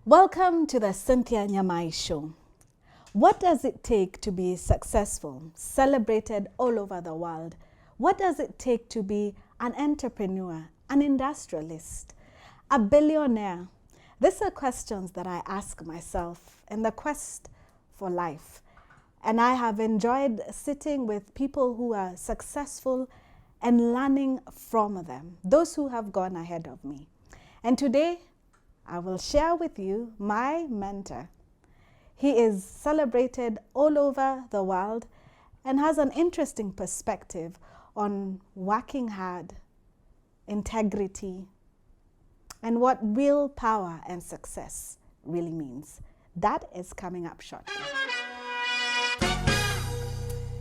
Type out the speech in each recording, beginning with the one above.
Welcome to the Cynthia Nyamai Show. What does it take to be successful, celebrated all over the world? What does it take to be an entrepreneur, an industrialist, a billionaire? These are questions that I ask myself in the quest for life. And I have enjoyed sitting with people who are successful and learning from them, those who have gone ahead of me. And today, I will share with you my mentor. He is celebrated all over the world and has an interesting perspective on working hard, integrity, and what real power and success really means. That is coming up shortly.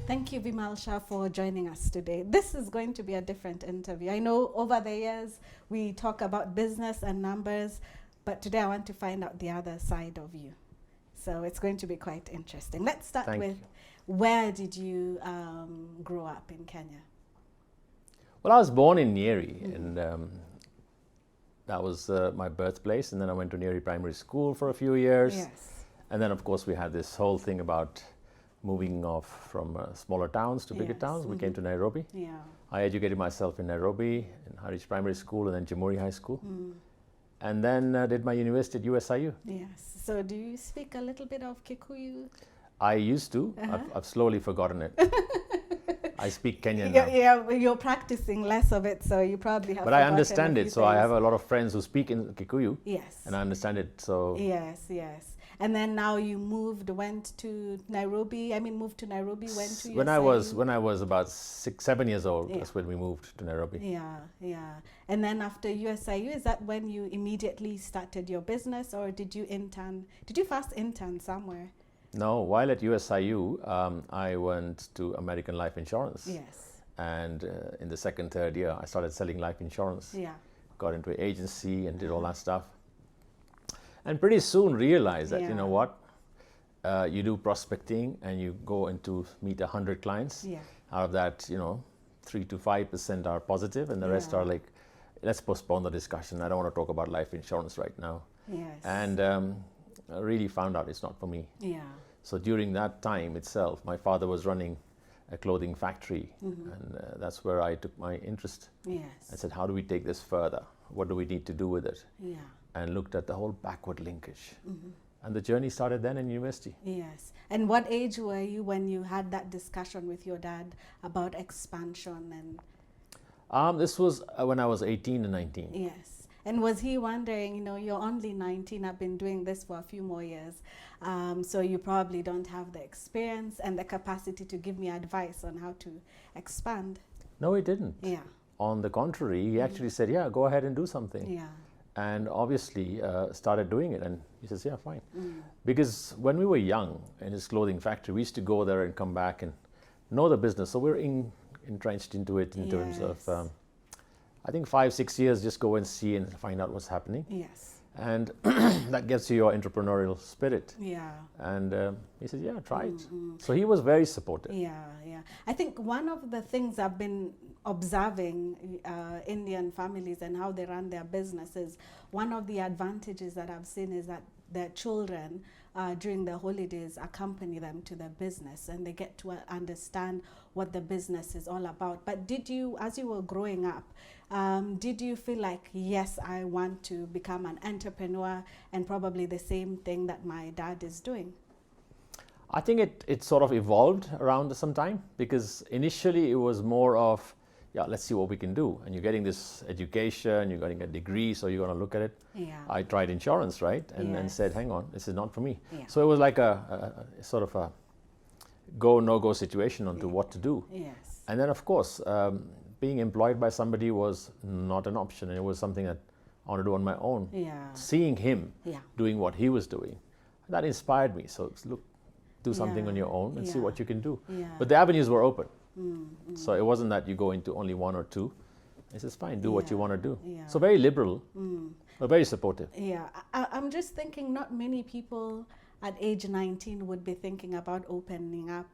Thank you, Vimal Shah, for joining us today. This is going to be a different interview. I know over the years we talk about business and numbers, but today I want to find out the other side of you. So it's going to be quite interesting. Let's start with where did you grow up in Kenya? Well, I was born in Nyeri, and that was my birthplace. And then I went to Nyeri Primary School for a few years. Yes. And then, of course, we had this whole thing about moving off from smaller towns to bigger towns. We came to Nairobi. Yeah. I educated myself in Nairobi, in Harish Primary School, and then Jamhuri High School. And then did my university at USIU. Yes. So do you speak a little bit of Kikuyu? I used to. I've slowly forgotten it. I speak Kenyan now. Yeah, you're practicing less of it, so you probably have. But I understand it, so I have a lot of friends who speak in Kikuyu. Yes. And I understand it, so. Yes. And then now you went to Nairobi. Moved to Nairobi, went to USIU. When I was about 6-7 years old, that's when we moved to Nairobi. Yeah. And then after USIU, is that when you immediately started your business, or did you intern? Did you first intern somewhere? No, while at USIU, I went to American Life Insurance. Yes. And in the second, third year, I started selling life insurance. Yeah. Got into an agency and did all that stuff. And pretty soon realized that, you know what, you do prospecting and you go into meet 100 clients. Yeah. Out of that, 3 to 5% are positive, and the rest are like, let's postpone the discussion. I don't want to talk about life insurance right now. Yes. And I really found out it's not for me. Yeah. So during that time itself, my father was running a clothing factory, and that's where I took my interest. Yes. I said, how do we take this further? What do we need to do with it? Yeah. And looked at the whole backward linkage. And the journey started then in university. Yes. And what age were you when you had that discussion with your dad about expansion and? This was when I was 18 and 19. Yes. And was he wondering, you're only 19, I've been doing this for a few more years, so you probably don't have the experience and the capacity to give me advice on how to expand? No, he didn't. Yeah. On the contrary, he actually said, yeah, go ahead and do something. Yeah. And obviously started doing it, and he says, yeah, fine. Because when we were young in his clothing factory, we used to go there and come back and know the business. So we're entrenched into it in terms of, I think 5-6 years, just go and see and find out what's happening. Yes. And that gets you your entrepreneurial spirit. Yeah. And he said, yeah, try it. So he was very supportive. Yeah. I think one of the things I've been observing Indian families and how they run their businesses, one of the advantages that I've seen is that their children during the holidays accompany them to the business, and they get to understand what the business is all about. But did you, as you were growing up, did you feel like, yes, I want to become an entrepreneur and probably the same thing that my dad is doing? I think it sort of evolved around some time, because initially it was more of, let's see what we can do. And you're getting this education, you're getting a degree, so you're going to look at it. Yeah. I tried insurance, right? And then said, hang on, this is not for me. Yeah. So it was like a sort of a go, no-go situation onto what to do. Yes. And then, of course, being employed by somebody was not an option. And it was something that I want to do on my own. Yeah. Seeing him doing what he was doing, that inspired me. So look, do something on your own and see what you can do. Yeah. But the avenues were open. So it wasn't that you go into only one or two. He says, fine, do what you want to do. Yeah. So very liberal, but very supportive. Yeah, I'm just thinking not many people at age 19 would be thinking about opening up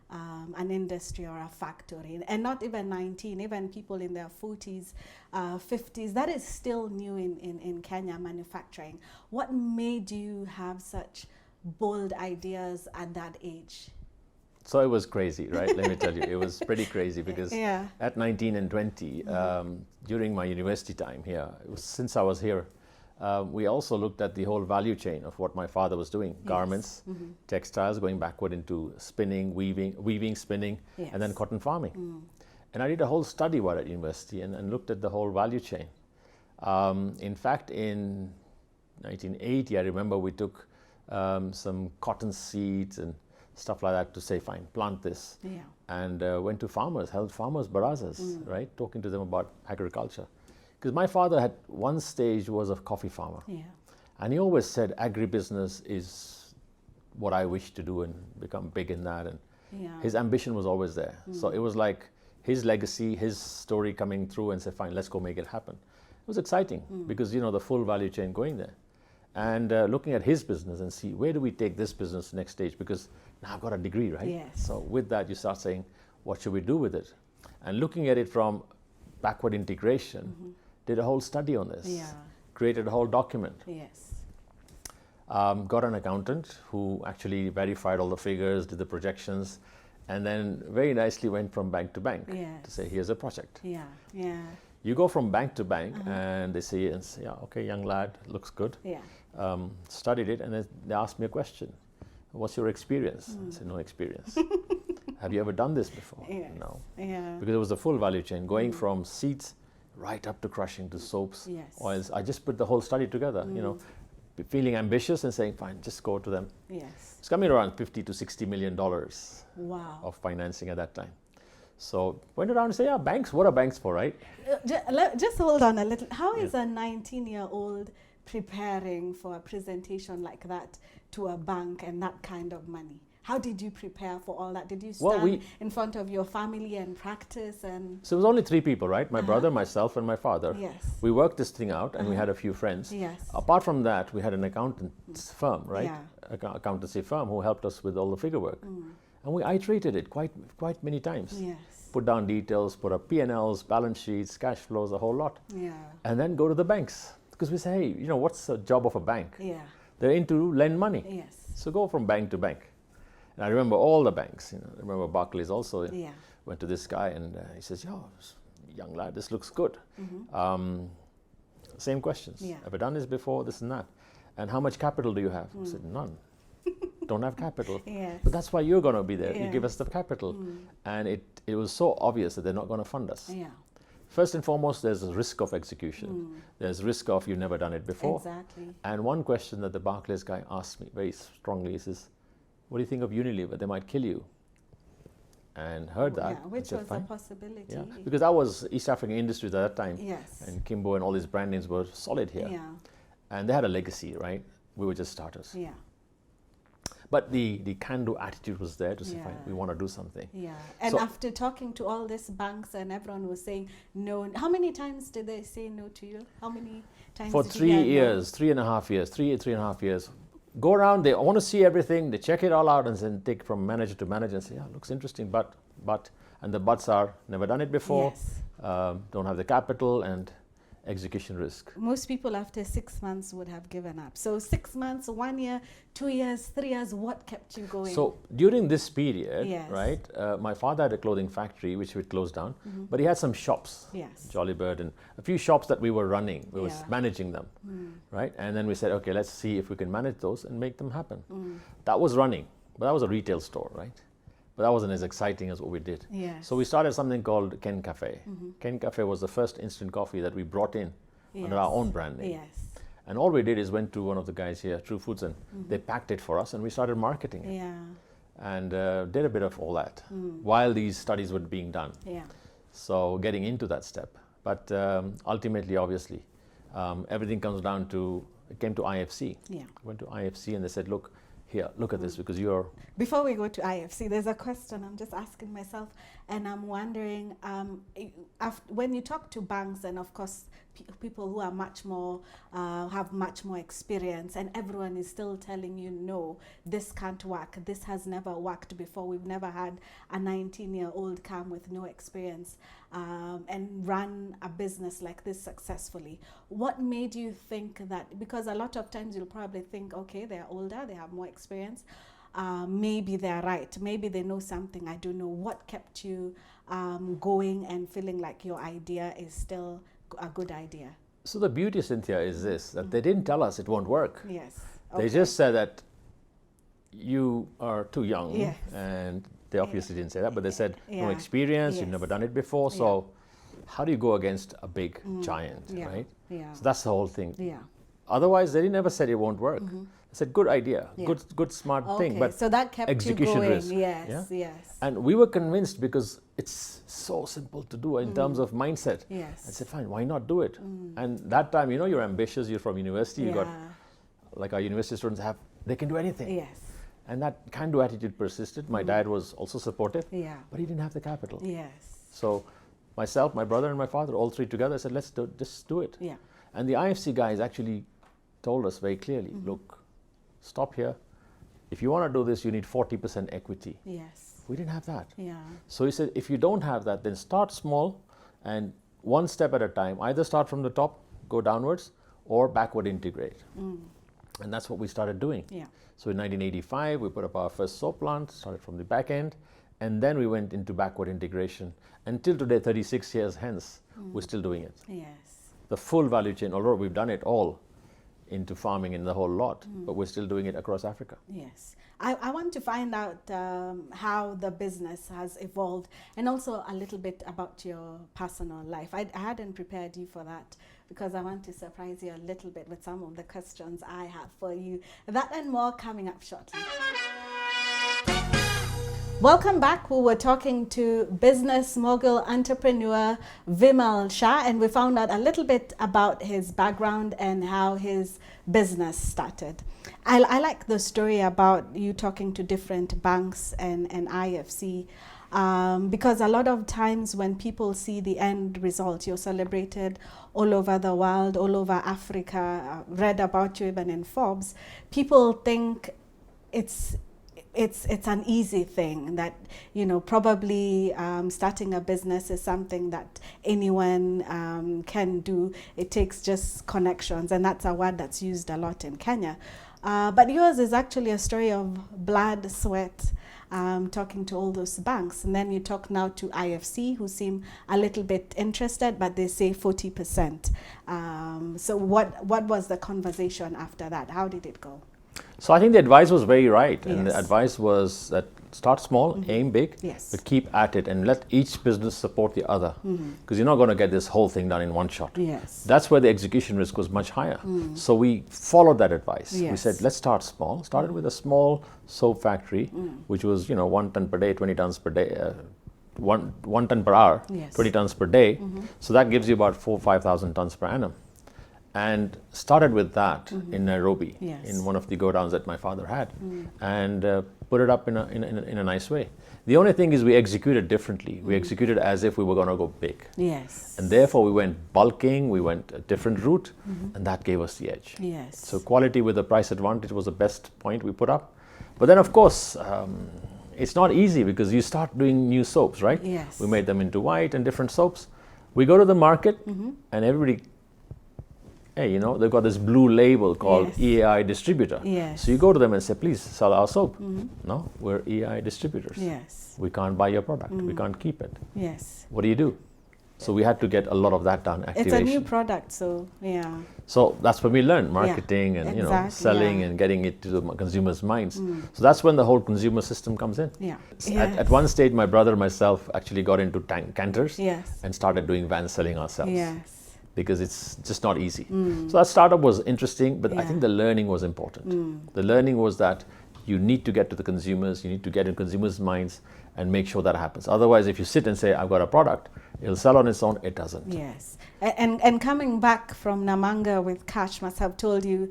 an industry or a factory, and not even 19, even people in their 40s, 50s, that is still new in Kenya, manufacturing. What made you have such bold ideas at that age? So it was crazy, right? Let me tell you, it was pretty crazy because at 19 and 20, during my university time here, since I was here, we also looked at the whole value chain of what my father was doing, garments, textiles, going backward into spinning, weaving, spinning, and then cotton farming. And I did a whole study while at university and looked at the whole value chain. In fact, in 1980, I remember we took some cotton seeds and stuff like that to say, fine, plant this. And went to farmers, held farmers' barazas, right? Talking to them about agriculture. Because my father at one stage was a coffee farmer. And he always said, agribusiness is what I wish to do and become big in that. And his ambition was always there. So it was like his legacy, his story coming through and say, fine, let's go make it happen. It was exciting because, you know, the full value chain going there. And looking at his business and see, where do we take this business next stage? Because now I've got a degree, right? So with that, you start saying, what should we do with it? And looking at it from backward integration, did a whole study on this, created a whole document. Got an accountant who actually verified all the figures, did the projections, and then very nicely went from bank to bank to say, here's a project. You go from bank to bank and they say, yeah, okay, young lad, looks good. Studied it, and then they asked me a question. What's your experience? I said, no experience. Have you ever done this before? No. Because it was the full value chain, going from seeds right up to crushing to soaps, oils. I just put the whole study together, you know, feeling ambitious and saying, fine, just go to them. It's coming around $50 to $60 million of financing at that time. So went around and said, yeah, banks, what are banks for, right? Just hold on a little. How is a 19-year-old preparing for a presentation like that to a bank and that kind of money? How did you prepare for all that? Did you stand in front of your family and practice? And so it was only three people, right? My brother, myself, and my father. We worked this thing out, and we had a few friends. Apart from that, we had an accountant's firm, right? Accountancy firm who helped us with all the figure work. And we iterated it quite many times. Put down details, put up P&Ls, balance sheets, cash flows, a whole lot. And then go to the banks. Because we say, hey, you know, what's the job of a bank? They're into lend money. So go from bank to bank. And I remember all the banks. You know, I remember Barclays also went to this guy and he says, yo, young lad, this looks good. Same questions. Ever done this before, this and that? And how much capital do you have? I said, none. Don't have capital. But that's why you're going to be there. You give us the capital. And it was so obvious that they're not going to fund us. First and foremost, there's a risk of execution. There's risk of you've never done it before. And one question that the Barclays guy asked me very strongly is, what do you think of Unilever? They might kill you. And heard that. Which was a possibility. Because I was East African Industries at that time. And Kimbo and all these brand names were solid here. And they had a legacy, right? We were just starters. But the can-do attitude was there to say, fine, we want to do something. And so after talking to all these banks and everyone was saying no, how many times did they say no to you? How many times? For 3 years, 3.5 years, 3.5 years. Go around, they want to see everything, they check it all out and then take from manager to manager and say, yeah, looks interesting, but, and the buts are, never done it before, don't have the capital and execution risk. Most people after 6 months would have given up. So 6 months, 1 year, 2 years, 3 years, what kept you going? So during this period, right, my father had a clothing factory which we closed down, but he had some shops, Jollibird, and a few shops that we were running. We were managing them, right? And then we said, okay, let's see if we can manage those and make them happen. That was running, but that was a retail store, right? But that wasn't as exciting as what we did. So we started something called Ken Cafe. Ken Cafe was the first instant coffee that we brought in under our own brand name. And all we did is went to one of the guys here, True Foods, and they packed it for us and we started marketing it. And did a bit of all that while these studies were being done. So getting into that step. But ultimately, obviously, everything comes down to, it came to IFC. Went to IFC and they said, look, here, look at this, because you're... Before we go to IFC, there's a question I'm just asking myself, and I'm wondering, when you talk to banks, and of course, people who are much more, have much more experience, and everyone is still telling you, no, this can't work. This has never worked before. We've never had a 19-year-old come with no experience and run a business like this successfully. What made you think that? Because a lot of times you'll probably think, okay, they're older, they have more experience. Maybe they're right. Maybe they know something I don't know. What kept you going and feeling like your idea is still a good idea? So the beauty, Cynthia, is this, that they didn't tell us it won't work. Yes. They just said that you are too young. Yes. And they obviously didn't say that, but they said no Yeah. experience, Yes. you've never done it before, so how do you go against a big giant, Yeah. right? Yeah. So that's the whole thing. Yeah. Otherly, they never said it won't work. They said good idea, Yeah. good smart Okay, thing, but so that kept execution you going. risk. Yes, yeah? yes. And we were convinced because it's so simple to do in terms of mindset. Yes. I said, fine, why not do it? And that time, you know, you're ambitious, you're from university, you got, Yeah. like our university students have, they can do anything. Yes. And that can-do attitude persisted. My dad was also supportive, Yeah. but he didn't have the capital. Yes. So myself, my brother, and my father, all three together said, let's just do it. Yeah. And the IFC guys actually told us very clearly, look, stop here. If you want to do this, you need 40% equity. Yes. We didn't have that. Yeah. So he said, if you don't have that, then start small and one step at a time. Either start from the top, go downwards, or backward integrate. And that's what we started doing. Yeah. So in 1985, we put up our first soap plant, started from the back end, and then we went into backward integration. Until today, 36 years hence, we're still doing it. Yes. The full value chain, although we've done it all into farming in the whole lot, but we're still doing it across Africa. Yes. I want to find out how the business has evolved, and also a little bit about your personal life. I hadn't prepared you for that because I want to surprise you a little bit with some of the questions I have for you. That and more coming up shortly. Welcome back. We were talking to business mogul entrepreneur Vimal Shah, and we found out a little bit about his background and how his business started. I like the story about you talking to different banks and IFC because a lot of times when people see the end result, you're celebrated all over the world, all over Africa, read about you even in Forbes, people think it's an easy thing, that, you know, probably starting a business is something that anyone can do. It takes just connections, and that's a word that's used a lot in Kenya. But yours is actually a story of blood, sweat, talking to all those banks. And then you talk now to IFC, who seem a little bit interested, but they say 40%. So what was the conversation after that? How did it go? So I think the advice was very right. Yes. And the advice was that start small, aim big, Yes. but keep at it and let each business support the other. Because you're not going to get this whole thing done in one shot. Yes. That's where the execution risk was much higher. So we followed that advice. We Yes. said, let's start small. Started with a small soap factory, which was, 1 ton per day, 20 tons per day, 1 ton per hour, Yes. 20 tons per day. So that gives you about 5,000 tons per annum. And started with that in Nairobi, Yes. in one of the godowns that my father had, and put it up in a nice way. The only thing is we executed differently. We executed as if we were going to go big. Yes. And therefore we went bulking, we went a different route, and that gave us the edge. Yes. So quality with the price advantage was the best point we put up. But then of course, it's not easy because you start doing new soaps, right? Yes. We made them into white and different soaps. We go to the market and everybody, hey, they've got this blue label called Yes. EAI distributor. Yes. So you go to them and say, please sell our soap. No, we're EAI distributors. Yes. We can't buy your product. We can't keep it. Yes. What do you do? So we had to get a lot of that done, It's activation. a new product, so yeah. So that's when we learned marketing and exactly, selling yeah. and getting it to the consumers' minds. So that's when the whole consumer system comes in. Yeah. At one stage, my brother and myself actually got into canters Yes. and started doing van selling ourselves. Yes. Because it's just not easy. So that startup was interesting, but I Yeah. think the learning was important. The learning was that you need to get to the consumers, you need to get in consumers' minds and make sure that happens. Otherwise, if you sit and say, I've got a product, it'll sell on its own, it doesn't. Yes. And coming back from Namanga with cash must have told you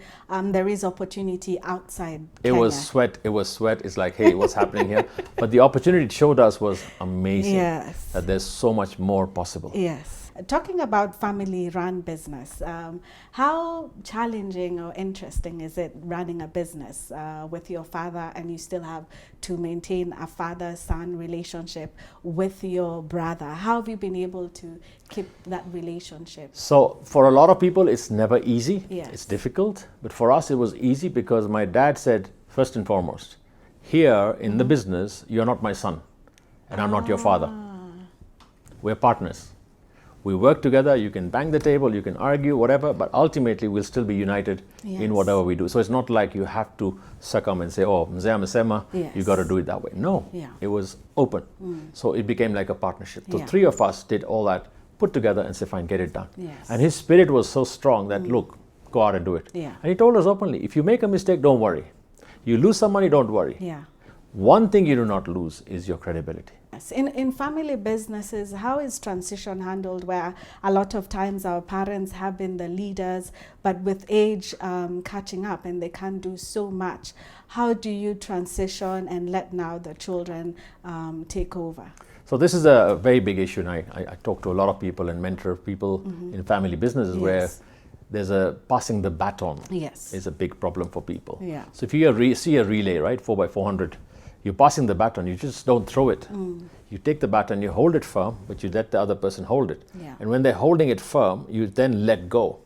there is opportunity outside It Kenya. was sweat. It's like, hey, what's happening here? But the opportunity it showed us was amazing. Yes. That there's so much more possible. Yes. Talking about family-run business, how challenging or interesting is it running a business with your father, and you still have to maintain a father-son relationship with your brother? How have you been able to keep that relationship? So for a lot of people, it's never easy. Yes. It's difficult. But for us, it was easy because my dad said, first and foremost, here in the business, you're not my son and I'm not your father. We're partners. We work together. You can bang the table, you can argue, whatever, but ultimately we'll still be united in whatever we do. So it's not like you have to succumb and say, oh, mzee amesema, you got to do it that way. No, it was open. So it became like a partnership. So three of us did all that, put together and say, fine, get it done. And his spirit was so strong that, look, go out and do it. And he told us openly, if you make a mistake, don't worry. You lose some money, don't worry. One thing you do not lose is your credibility. Yes. In family businesses, how is transition handled, where a lot of times our parents have been the leaders, but with age catching up and they can't do so much? How do you transition and let now the children take over? So this is a very big issue, and I talk to a lot of people and mentor people in family businesses where there's a passing the baton is a big problem for people. So if you see a relay, right, 4x400, you're passing the baton, you just don't throw it. You take the baton, you hold it firm, but you let the other person hold it. And when they're holding it firm, you then let go.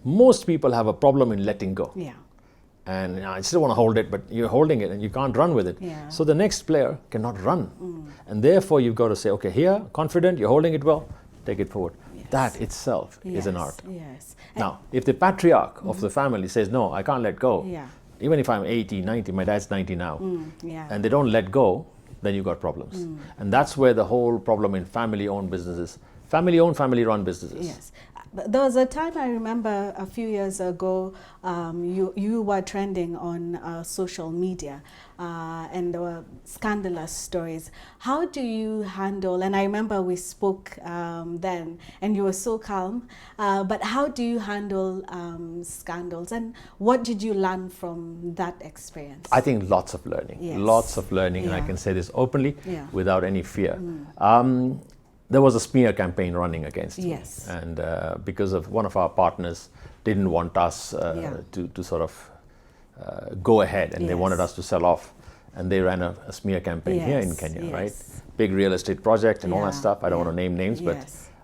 Most people have a problem in letting go. And I still want to hold it, but you're holding it and you can't run with it. So the next player cannot run. And therefore you've got to say, okay, here, confident, you're holding it well, take it forward. That itself is an art. Now, if the patriarch of the family says, no, I can't let go, even if I'm 80, 90, my dad's 90 now, and they don't let go, then you've got problems. And that's where the whole problem in family-owned businesses, family-owned, family-run businesses. There was a time I remember a few years ago, you were trending on social media and there were scandalous stories. How do you handle, and I remember we spoke then and you were so calm, but how do you handle scandals, and what did you learn from that experience? I think lots of learning, lots of learning, and I can say this openly without any fear. There was a smear campaign running against me, and because of one of our partners didn't want us to sort of go ahead, and they wanted us to sell off, and they ran a smear campaign here in Kenya, right? Big real estate project and all that stuff. I don't want to name names, but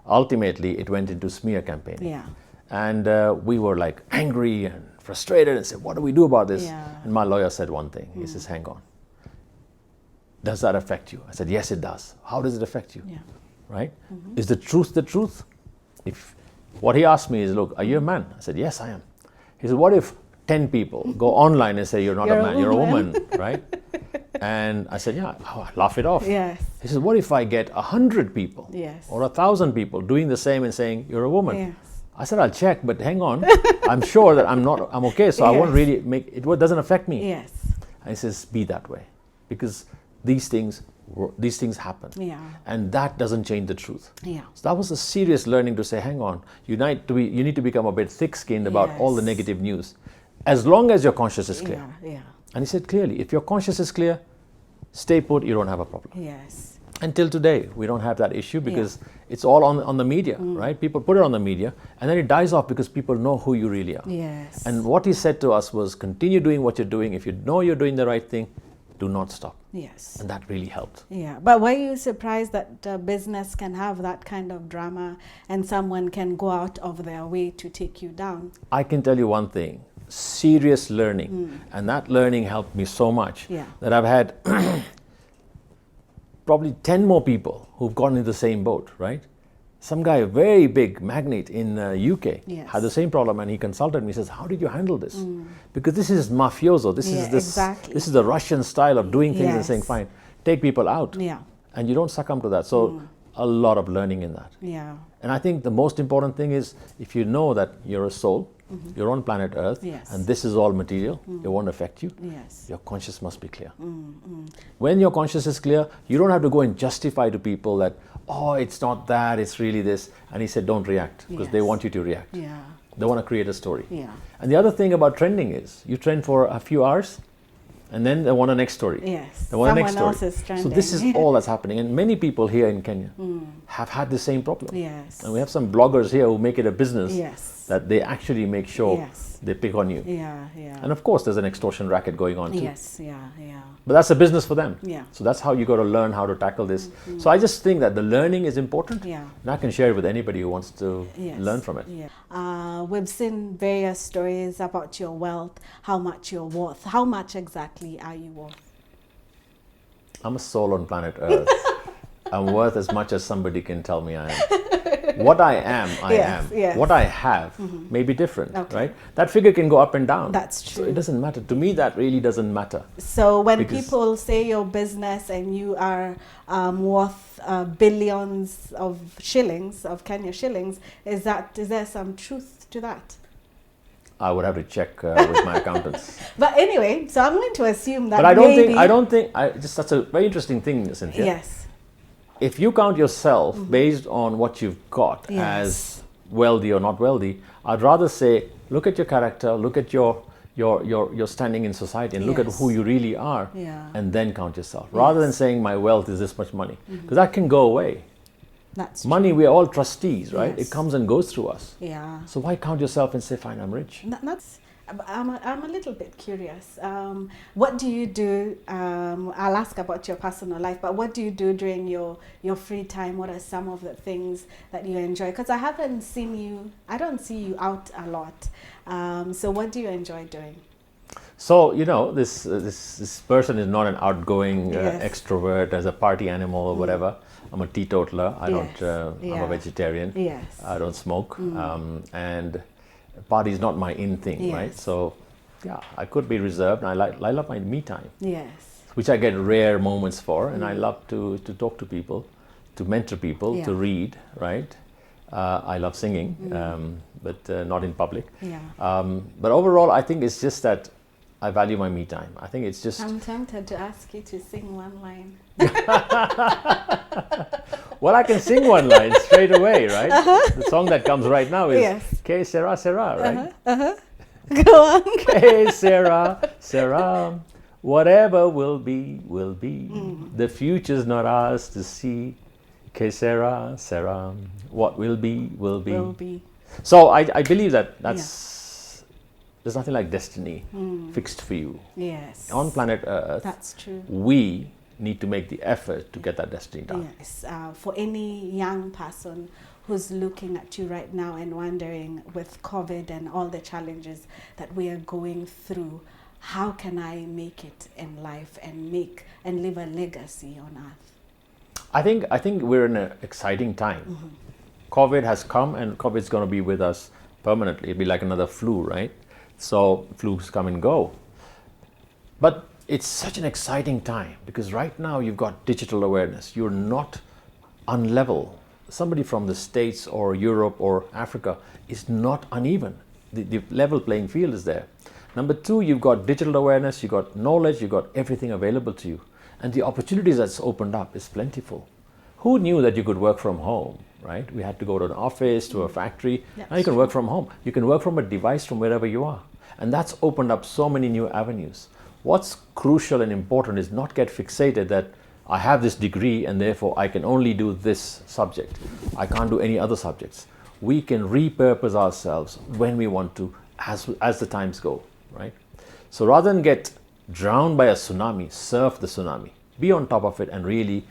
ultimately it went into smear campaign. And we were like angry and frustrated and said, what do we do about this? And my lawyer said one thing. He says, hang on. Does that affect you? I said, yes, it does. How does it affect you? Right? Is the truth the truth? If what he asked me is, look, are you a man? I said, yes, I am. He said, what if 10 people go online and say you're not a man, you're a woman, right? And I said, yeah, laugh it off. He said, what if I get 100 people or 1,000 people doing the same and saying you're a woman? I said, I'll check, but hang on. I'm sure that I'm okay, so I won't really make it. It doesn't affect me. And he says, be that way, because these things happen, and that doesn't change the truth. So that was a serious learning to say, hang on, you need to become a bit thick-skinned about all the negative news, as long as your conscience is clear. And he said clearly, if your conscience is clear, stay put, you don't have a problem. Until today, we don't have that issue because it's all on the media, right? People put it on the media, and then it dies off because people know who you really are. And what he said to us was, continue doing what you're doing. If you know you're doing the right thing, do not stop. And that really helped. But were you surprised that business can have that kind of drama and someone can go out of their way to take you down? I can tell you one thing, serious learning. And that learning helped me so much that I've had probably 10 more people who've gone in the same boat, right? Some guy, a very big magnate in UK, had the same problem, and he consulted me. He says, how did you handle this? Because this is mafioso. This is the Russian style of doing things and saying, fine, take people out. And you don't succumb to that. So a lot of learning in that. And I think the most important thing is, if you know that you're a soul, you're on planet Earth, and this is all material, it won't affect you, your conscience must be clear. When your conscience is clear, you don't have to go and justify to people that, oh, it's not that, it's really this. And he said, don't react, because they want you to react. They want to create a story. And the other thing about trending is, you trend for a few hours, And then they want a next story. Yes. They want a next Someone story. else is trending. So this is all that's happening. And many people here in Kenya have had the same problem. Yes. And we have some bloggers here who make it a business Yes. that they actually make sure Yes. they pick on you. Yeah, yeah. And of course, there's an extortion racket going on too. Yes, yeah, yeah. But that's a business for them. Yeah. So that's how you got to learn how to tackle this. So I just think that the learning is important. Yeah. And I can share it with anybody who wants to Yes. learn from it. Yeah. We've seen various stories about your wealth, how much you're worth. How much exactly are you worth? I'm a soul on planet Earth. I'm worth as much as somebody can tell me I am. What I am, I am. Yes. What I have may be different, right? That figure can go up and down. That's So true. it doesn't matter. To me, that really doesn't matter. So when Because- people say your business and you are worth billions of shillings, of Kenya shillings, is there some truth to that? I would have to check with my accountants. But anyway, so I'm going to assume that But I maybe, don't think, just that's a very interesting thing, Cynthia. Yes. If you count yourself based on what you've got Yes. as wealthy or not wealthy, I'd rather say, look at your character, look at your standing in society, and look at Yes. who you really are, Yeah. and then count yourself. Rather than saying my wealth is this much money, because that can go away. That's Money, we're all trustees, right? Yes. It comes and goes through us. yeah. So why count yourself and say, fine, I'm rich? That's. I'm a little bit curious. What do you do? I'll ask about your personal life, but what do you do during your free time? What are some of the things that you enjoy? Because I don't see you out a lot. So what do you enjoy doing? So, this person is not an outgoing Yes. extrovert, as a party animal or whatever. I'm a teetotaler. I don't. I'm Yeah. a vegetarian. Yes. I don't smoke, and party is not my in thing, right? Yes. So, yeah, I could be reserved. And I love my me time, Yes. which I get rare moments for, and I love to talk to people, to mentor people, to Yeah. read, right? I love singing, but not in public. Yeah. But overall, I think it's just that I value my me time. I think it's just. I'm tempted to ask you to sing one line. Well, I can sing one line straight away, right? The song that comes right now is Yes. Que sera, sera, right? Go on. Que sera, sera, whatever will be, will be. The future's not ours to see. Que sera, sera, what will be, will be. Will be. So I believe there's nothing like destiny fixed for you. Yes. On planet Earth, That's true. we need to make the effort to get that destiny done. Yes, for any young person who's looking at you right now and wondering, with COVID and all the challenges that we are going through, how can I make it in life and live a legacy on earth? I think we're in an exciting time. COVID has come, and COVID's going to be with us permanently. It'll be like another flu, right? So flus come and go. But it's such an exciting time because right now you've got digital awareness. You're not unlevel. Somebody from the States or Europe or Africa is not uneven. The level playing field is there. Number two, you've got digital awareness, you've got knowledge, you've got everything available to you. And the opportunities that's opened up is plentiful. Who knew that you could work from home, right? We had to go to an office, to a factory. Now you can work from home. You can work from a device from wherever you are. And that's opened up so many new avenues. What's crucial and important is not get fixated that I have this degree and therefore I can only do this subject. I can't do any other subjects. We can repurpose ourselves when we want to as the times go, right? So rather than get drowned by a tsunami, surf the tsunami. Be on top of it, and really,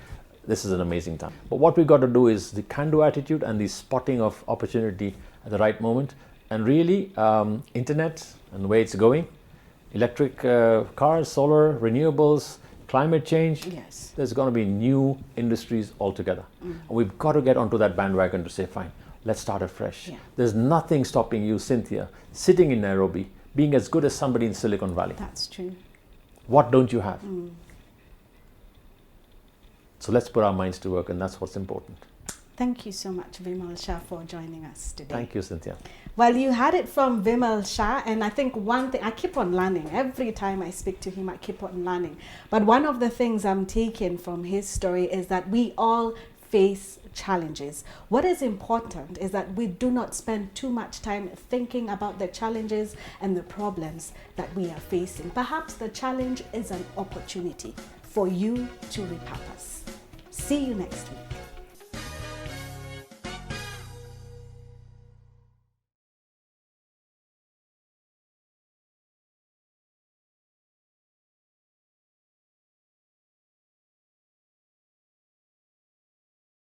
this is an amazing time. But what we've got to do is the can-do attitude and the spotting of opportunity at the right moment. And really, internet and the way it's going, electric cars, solar, renewables, climate change, Yes. there's going to be new industries altogether. And we've got to get onto that bandwagon to say, fine, let's start afresh. Yeah. There's nothing stopping you, Cynthia, sitting in Nairobi, being as good as somebody in Silicon Valley. That's true. What don't you have? So let's put our minds to work, and that's what's important. Thank you so much, Vimal Shah, for joining us today. Thank you, Cynthia. Well, you had it from Vimal Shah, and I think one thing, I keep on learning. Every time I speak to him, I keep on learning. But one of the things I'm taking from his story is that we all face challenges. What is important is that we do not spend too much time thinking about the challenges and the problems that we are facing. Perhaps the challenge is an opportunity for you to repurpose. See you next week.